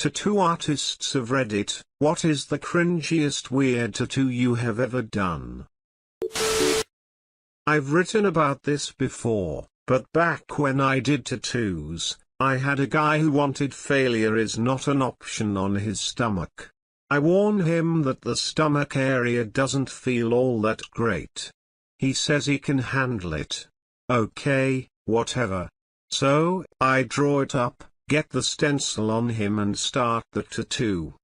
Tattoo artists of Reddit, what is the cringiest weird tattoo you have ever done? I've written about this before, but back when I did tattoos, I had a guy who wanted failure is not an option on his stomach. I warn him that the stomach area doesn't feel all that great. He says he can handle it. Okay, whatever. So, I draw it up, get the stencil on him and start the tattoo.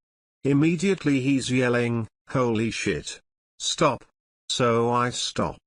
Immediately he's yelling, "Holy shit. Stop." So I stop.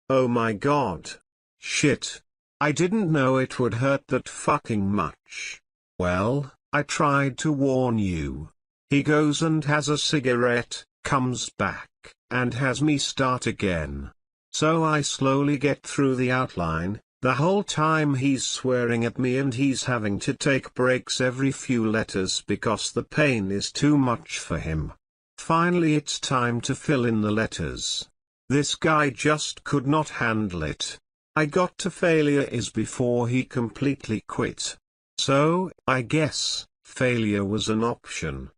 Oh my god. Shit. I didn't know it would hurt that fucking much. Well, I tried to warn you. He goes and has a cigarette, comes back, and has me start again. So I slowly get through the outline, the whole time he's swearing at me and he's having to take breaks every few letters because the pain is too much for him. Finally it's time to fill in the letters. This guy just could not handle it. I got to failure is before he completely quit. So, I guess, failure was an option.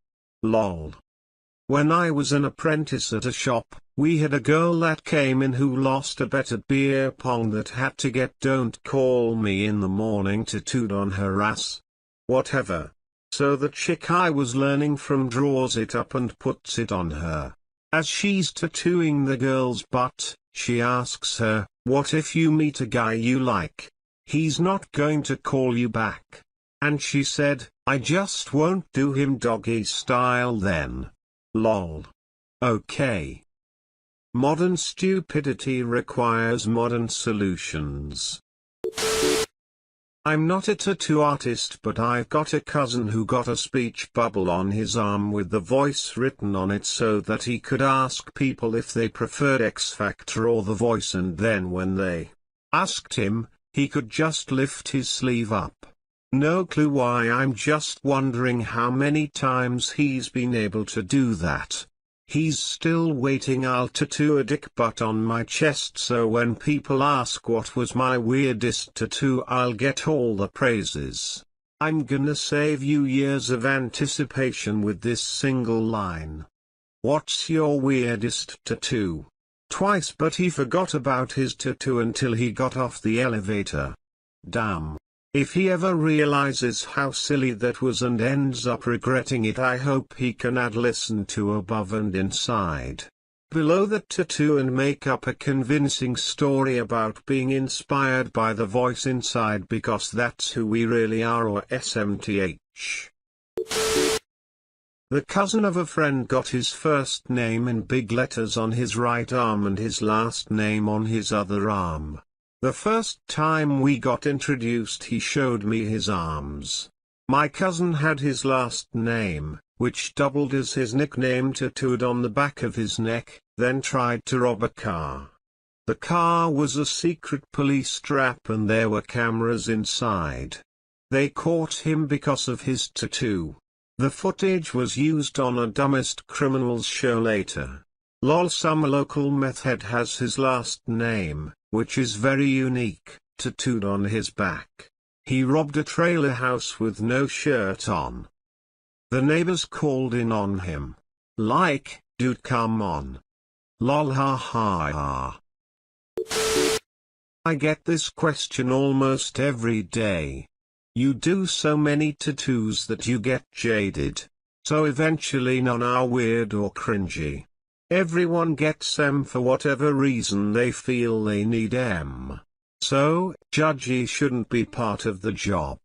Lol. When I was an apprentice at a shop, we had a girl that came in who lost a bet at beer pong that had to get "Don't call me in the morning" tattooed on her ass. Whatever. So the chick I was learning from draws it up and puts it on her. As she's tattooing the girl's butt, she asks her, "What if you meet a guy you like? He's not going to call you back." And she said, "I just won't do him doggy style then." Lol. Okay. Modern stupidity requires modern solutions. I'm not a tattoo artist, but I've got a cousin who got a speech bubble on his arm with the voice written on it so that he could ask people if they preferred X Factor or The Voice, and then when they asked him, he could just lift his sleeve up. No clue why, I'm just wondering how many times he's been able to do that. He's still waiting. I'll tattoo a dick butt on my chest so when people ask what was my weirdest tattoo I'll get all the praises. I'm gonna save you years of anticipation with this single line. What's your weirdest tattoo? Twice, but he forgot about his tattoo until he got off the elevator. Damn. If he ever realizes how silly that was and ends up regretting it, I hope he can add "listen to above and inside" below the tattoo and make up a convincing story about being inspired by the voice inside, because that's who we really are, or SMTH. The cousin of a friend got his first name in big letters on his right arm and his last name on his other arm. The first time we got introduced he showed me his arms. My cousin had his last name, which doubled as his nickname, tattooed on the back of his neck, then tried to rob a car. The car was a secret police trap and there were cameras inside. They caught him because of his tattoo. The footage was used on a Dumbest Criminals show later. Lol. Some local meth head has his last name, which is very unique, tattooed on his back. He robbed a trailer house with no shirt on. The neighbors called in on him. Like, "Dude, come on." Lol. Ha ha ha. I get this question almost every day. You do so many tattoos that you get jaded. So eventually none are weird or cringy. Everyone gets them for whatever reason they feel they need them. So, judgy shouldn't be part of the job.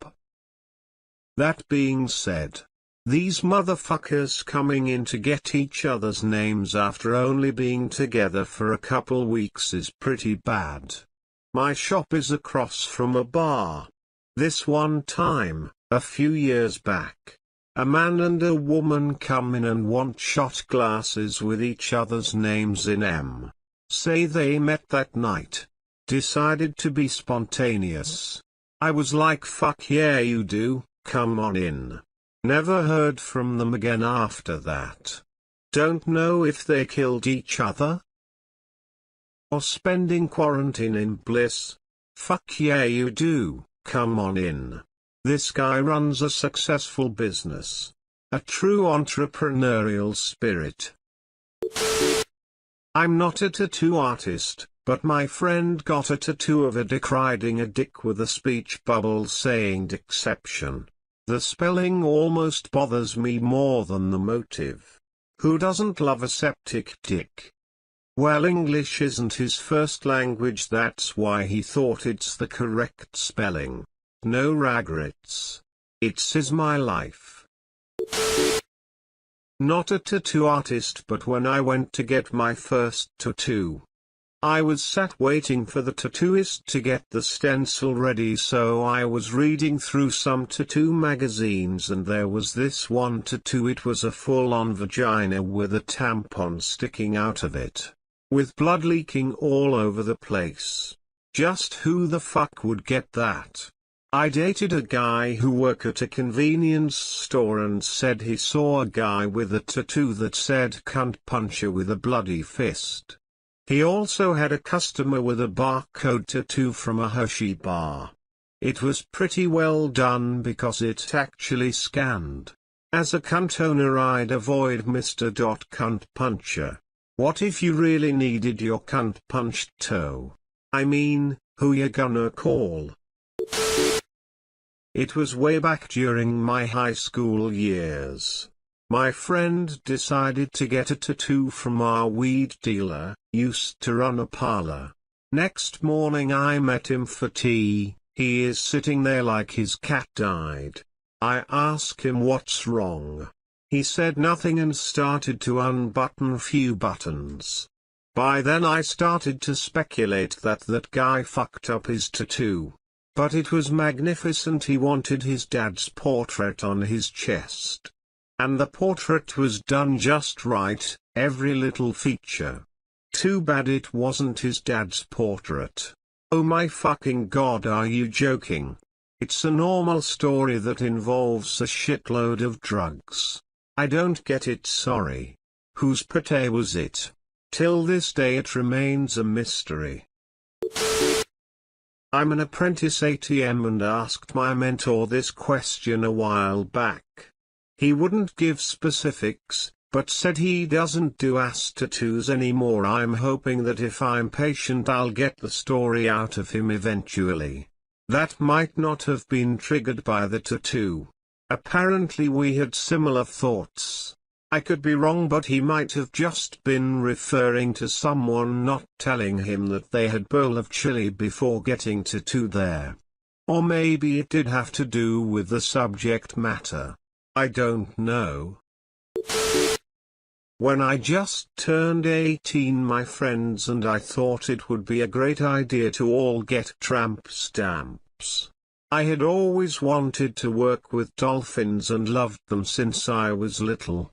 That being said, these motherfuckers coming in to get each other's names after only being together for a couple weeks is pretty bad. My shop is across from a bar. This one time, a few years back, a man and a woman come in and want shot glasses with each other's names in M. Say they met that night. Decided to be spontaneous. I was like, "Fuck yeah you do, come on in." Never heard from them again after that. Don't know if they killed each other or spending quarantine in bliss. Fuck yeah you do, come on in. This guy runs a successful business. A true entrepreneurial spirit. I'm not a tattoo artist, but my friend got a tattoo of a dick riding a dick with a speech bubble saying "Dickception." The spelling almost bothers me more than the motive. Who doesn't love a septic dick? Well, English isn't his first language, that's why he thought it's the correct spelling. No regrets. It's is my life. Not a tattoo artist, but when I went to get my first tattoo, I was sat waiting for the tattooist to get the stencil ready, so I was reading through some tattoo magazines and there was this one tattoo. It was a full-on vagina with a tampon sticking out of it, with blood leaking all over the place. Just who the fuck would get that? I dated a guy who worked at a convenience store and said he saw a guy with a tattoo that said "cunt puncher" with a bloody fist. He also had a customer with a barcode tattoo from a Hershey bar. It was pretty well done because it actually scanned. As a cunt owner, I'd avoid Mr. Cunt Puncher. What if you really needed your cunt punched toe? I mean, who you gonna call? It was way back during my high school years. My friend decided to get a tattoo from our weed dealer, used to run a parlor. Next morning I met him for tea. He is sitting there like his cat died. I asked him what's wrong. He said nothing and started to unbutton a few buttons. By then I started to speculate that guy fucked up his tattoo. But it was magnificent. He wanted his dad's portrait on his chest. And the portrait was done just right, every little feature. Too bad it wasn't his dad's portrait. Oh my fucking god, are you joking? It's a normal story that involves a shitload of drugs. I don't get it, sorry. Whose pate was it? Till this day it remains a mystery. I'm an apprentice ATM and asked my mentor this question a while back. He wouldn't give specifics, but said he doesn't do ass tattoos anymore. I'm hoping that if I'm patient I'll get the story out of him eventually. That might not have been triggered by the tattoo. Apparently we had similar thoughts. I could be wrong, but he might have just been referring to someone not telling him that they had bowl of chili before getting tattooed there. Or maybe it did have to do with the subject matter. I don't know. When I just turned 18, my friends and I thought it would be a great idea to all get tramp stamps. I had always wanted to work with dolphins and loved them since I was little.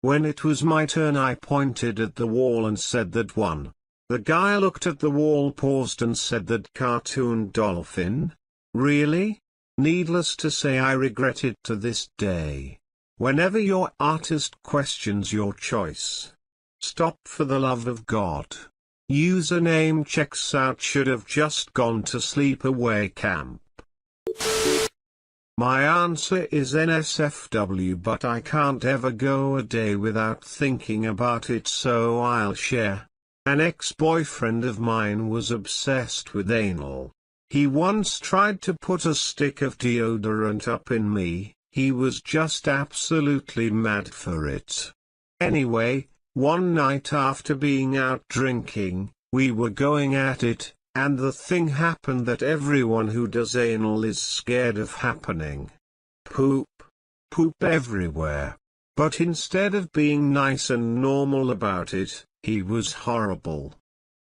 When it was my turn I pointed at the wall and said that one. The guy looked at the wall, paused and said that cartoon dolphin? Really? Needless to say I regret it to this day. Whenever your artist questions your choice, stop for the love of God. Username checks out, should have just gone to sleepaway camp. My answer is NSFW, but I can't ever go a day without thinking about it, so I'll share. An ex-boyfriend of mine was obsessed with anal. He once tried to put a stick of deodorant up in me. He was just absolutely mad for it. Anyway, one night after being out drinking, we were going at it, and the thing happened that everyone who does anal is scared of happening. Poop. Poop everywhere. But instead of being nice and normal about it, he was horrible.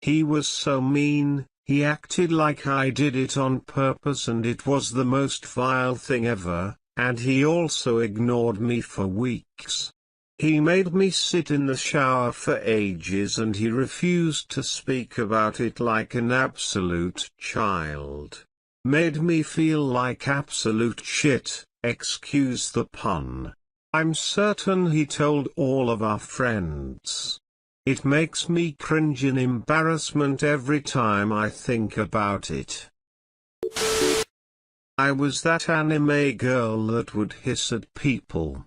He was so mean. He acted like I did it on purpose and it was the most vile thing ever, and he also ignored me for weeks. He made me sit in the shower for ages and he refused to speak about it, like an absolute child. Made me feel like absolute shit, excuse the pun. I'm certain he told all of our friends. It makes me cringe in embarrassment every time I think about it. I was that anime girl that would hiss at people.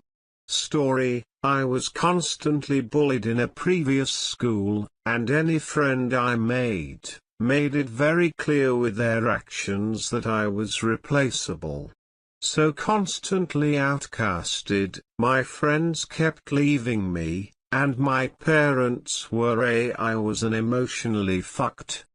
Story: I was constantly bullied in a previous school, and any friend I made it very clear with their actions that I was replaceable. So constantly outcasted, my friends kept leaving me, and my parents worry I was an emotionally fucked